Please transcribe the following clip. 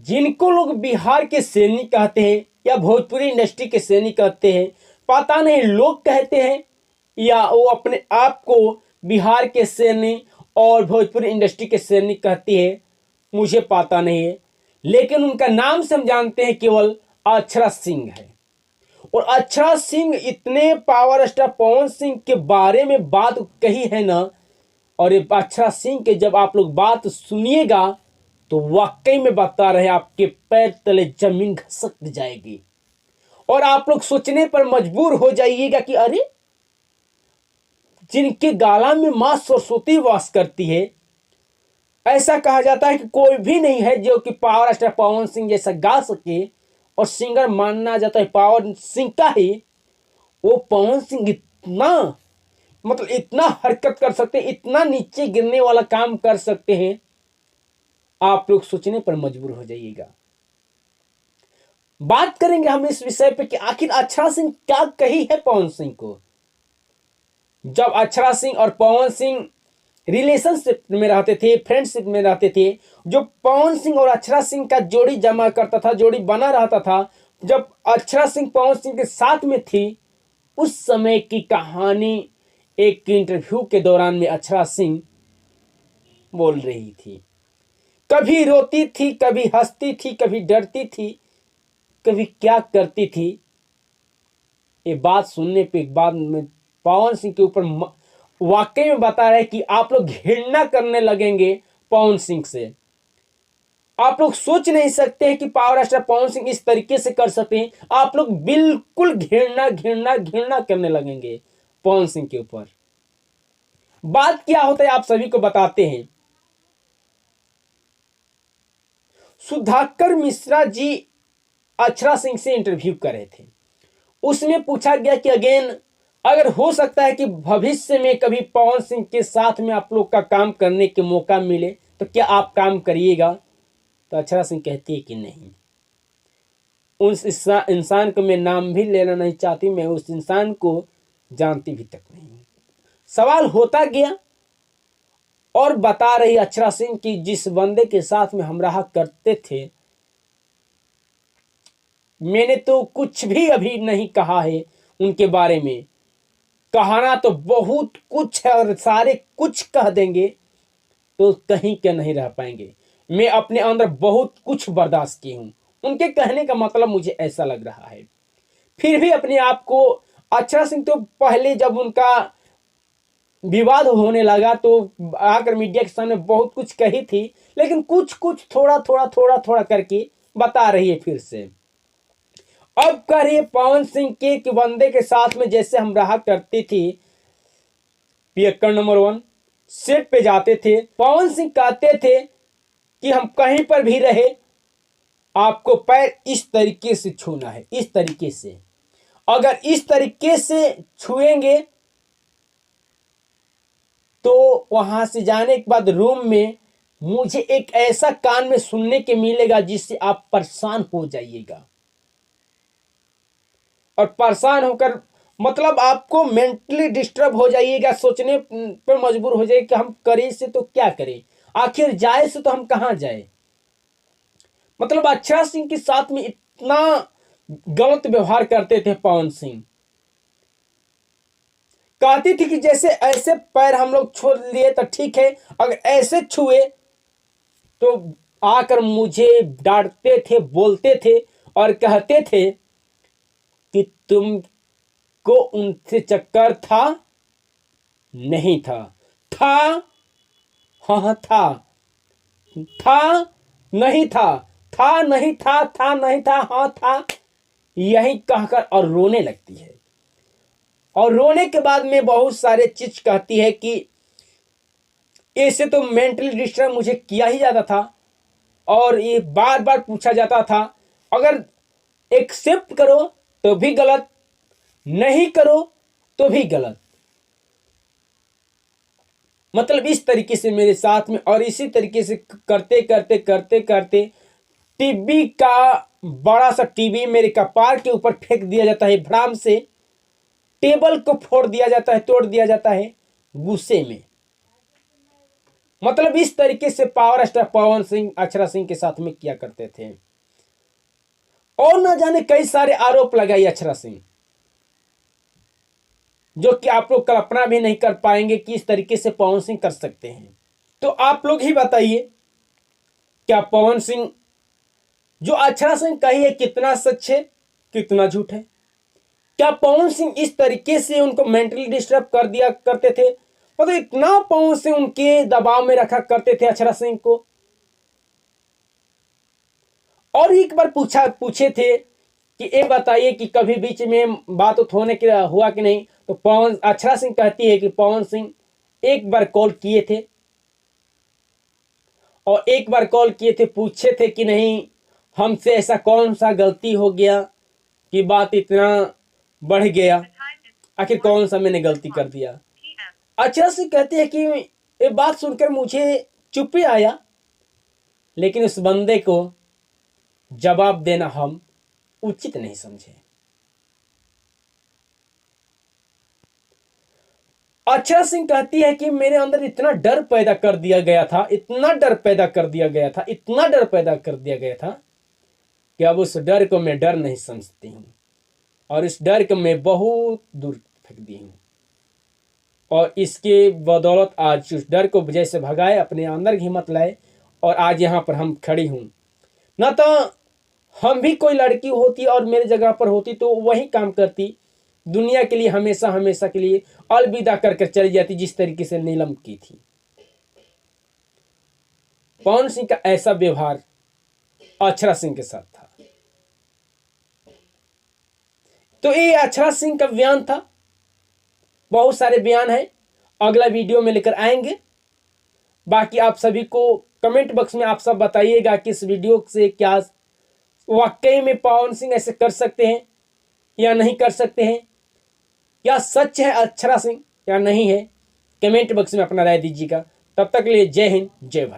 जिनको लोग बिहार के शेरनी कहते हैं या भोजपुरी इंडस्ट्री के शेरनी कहते हैं, पता नहीं लोग कहते हैं या वो अपने आप को बिहार के शेरनी और भोजपुरी इंडस्ट्री के शेरनी कहती है, मुझे पता नहीं है। लेकिन उनका नाम से हम जानते हैं केवल अक्षरा सिंह है। और अक्षरा सिंह इतने पावर स्टार पवन सिंह के बारे में बात कही है ना, और ये अक्षरा सिंह के जब आप लोग बात सुनिएगा तो वाकई में बता रहे आपके पैर तले जमीन खसक जाएगी और आप लोग सोचने पर मजबूर हो जाइएगा कि अरे, जिनके गाला में मां सरस्वती वास करती है, ऐसा कहा जाता है कि कोई भी नहीं है जो कि पावर स्टार पवन सिंह जैसा गा सके, और सिंगर मानना जाता है पवन सिंह का ही। वो पवन सिंह इतना मतलब इतना हरकत कर सकते हैं, इतना नीचे गिरने वाला काम कर सकते हैं, आप लोग सोचने पर मजबूर हो जाइएगा। बात करेंगे हम इस विषय पे कि आखिर अक्षरा सिंह क्या कही है पवन सिंह को। जब अक्षरा सिंह और पवन सिंह रिलेशनशिप में रहते थे, फ्रेंडशिप में रहते थे, जो पवन सिंह और अक्षरा सिंह का जोड़ी जमा करता था, जोड़ी बना रहता था, जब अक्षरा सिंह पवन सिंह के साथ में थी, उस समय की कहानी एक इंटरव्यू के दौरान में अक्षरा सिंह बोल रही थी। कभी रोती थी, कभी हंसती थी, कभी डरती थी, कभी क्या करती थी। ये बात सुनने पे एक बात में पवन सिंह के ऊपर वाकई में बता रहे कि आप लोग घृणा करने लगेंगे पवन सिंह से। आप लोग सोच नहीं सकते हैं कि पावर स्टार पवन सिंह इस तरीके से कर सकते हैं। आप लोग बिल्कुल घृणा घृणा घृणा करने लगेंगे पवन सिंह के ऊपर। बात क्या होता है आप सभी को बताते हैं। सुधाकर मिश्रा जी अक्षरा सिंह से इंटरव्यू कर रहे थे। उसमें पूछा गया कि अगेन अगर हो सकता है कि भविष्य में कभी पवन सिंह के साथ में आप लोग का काम करने के मौका मिले तो क्या आप काम करिएगा। तो अक्षरा सिंह कहती है कि नहीं, उस इंसान को मैं नाम भी लेना नहीं चाहती, मैं उस इंसान को जानती भी तक नहीं। सवाल होता गया और बता रही अक्षरा सिंह कि जिस बंदे के साथ में हम रहा करते थे, मैंने तो कुछ भी अभी नहीं कहा है उनके बारे में। कहना तो बहुत कुछ है और सारे कुछ कह देंगे तो कहीं के नहीं रह पाएंगे। मैं अपने अंदर बहुत कुछ बर्दाश्त की हूं, उनके कहने का मतलब मुझे ऐसा लग रहा है। फिर भी अपने आप को अक्षरा सिंह तो पहले जब उनका विवाद होने लगा तो आकर मीडिया के सामने बहुत कुछ कही थी, लेकिन कुछ कुछ थोड़ा थोड़ा थोड़ा थोड़ा करके बता रही है फिर से। अब कह रही है पवन सिंह के बंदे के साथ में जैसे हम रहा करती थी, पियक्कड़ नंबर 1 सेट पे जाते थे, पवन सिंह कहते थे कि हम कहीं पर भी रहे आपको पैर इस तरीके से छूना है, इस तरीके से, अगर इस तरीके से छुएंगे तो वहां से जाने के बाद रूम में मुझे एक ऐसा कान में सुनने के मिलेगा जिससे आप परेशान हो जाइएगा। और परेशान होकर मतलब आपको मेंटली डिस्टर्ब हो जाइएगा, सोचने पर मजबूर हो जाइए कि हम करें से तो क्या करें, आखिर जाए से तो हम कहां जाए। मतलब अक्षरा सिंह के साथ में इतना गलत व्यवहार करते थे पवन सिंह। कहती थी कि जैसे ऐसे पैर हम लोग छोड़ लिए तो ठीक है, अगर ऐसे छुए तो आकर मुझे डांटते थे, बोलते थे और कहते थे कि तुमको उनसे चक्कर था, नहीं था, था, हाँ था, था नहीं था, था नहीं था, था नहीं था, हाँ था, यही कहकर और रोने लगती है। और रोने के बाद में बहुत सारे चीज कहती है कि ऐसे तो मेंटली डिस्टर्ब मुझे किया ही जाता था और ये बार बार पूछा जाता था, अगर एक्सेप्ट करो तो भी गलत, नहीं करो तो भी गलत। मतलब इस तरीके से मेरे साथ में, और इसी तरीके से करते करते करते करते टीवी का बड़ा सा टीवी मेरे कपार के ऊपर फेंक दिया जाता है, भ्राम से टेबल को फोड़ दिया जाता है, तोड़ दिया जाता है गुस्से में। मतलब इस तरीके से पावर स्टार पवन सिंह अक्षरा सिंह के साथ में किया करते थे। और न जाने कई सारे आरोप लगाई अक्षरा सिंह, जो कि आप लोग कल्पना भी नहीं कर पाएंगे कि इस तरीके से पवन सिंह कर सकते हैं। तो आप लोग ही बताइए, क्या पवन सिंह जो अक्षरा सिंह कही है कितना सच है कितना झूठ है? क्या पवन सिंह इस तरीके से उनको मेंटली डिस्टर्ब कर दिया करते थे? मतलब इतना पवन सिंह उनके दबाव में रखा करते थे अक्षरा सिंह को। और एक बार पूछे थे कि ये बताइए कि कभी बीच में बात होने के हुआ कि नहीं, तो पवन अक्षरा सिंह कहती है कि पवन सिंह एक बार कॉल किए थे, और एक बार कॉल किए थे, पूछे थे कि नहीं हमसे ऐसा कौन सा गलती हो गया कि बात इतना बढ़ गया, आखिर कौन सा मैंने गलती कर दिया। अक्षरा सिंह कहते हैं कि ये बात सुनकर मुझे चुप ही आया, लेकिन उस बंदे को जवाब देना हम उचित नहीं समझे। अक्षरा सिंह कहती है कि मेरे अंदर इतना डर पैदा कर दिया गया था, इतना डर पैदा कर दिया गया था, इतना डर पैदा कर दिया गया था कि अब उस डर को मैं डर नहीं समझती हूँ, और इस डर को मैं बहुत दूर फेंक दी हूँ, और इसके बदौलत आज उस डर को जैसे भगाए, अपने अंदर की हिम्मत लाए, और आज यहाँ पर हम खड़ी हूँ। न तो हम भी कोई लड़की होती और मेरे जगह पर होती तो वही काम करती, दुनिया के लिए हमेशा हमेशा के लिए अलविदा कर चली जाती, जिस तरीके से नीलम की थी। पवन सिंह का ऐसा व्यवहार अक्षरा सिंह के साथ था। तो ये अक्षरा सिंह का बयान था। बहुत सारे बयान है, अगला वीडियो में लेकर आएंगे। बाकी आप सभी को कमेंट बॉक्स में आप सब बताइएगा कि इस वीडियो से क्या वाकई में पवन सिंह ऐसे कर सकते हैं या नहीं कर सकते हैं, क्या सच है अक्षरा सिंह या नहीं है। कमेंट बॉक्स में अपना राय दीजिएगा। तब तक के लिए जय हिंद जय भारत।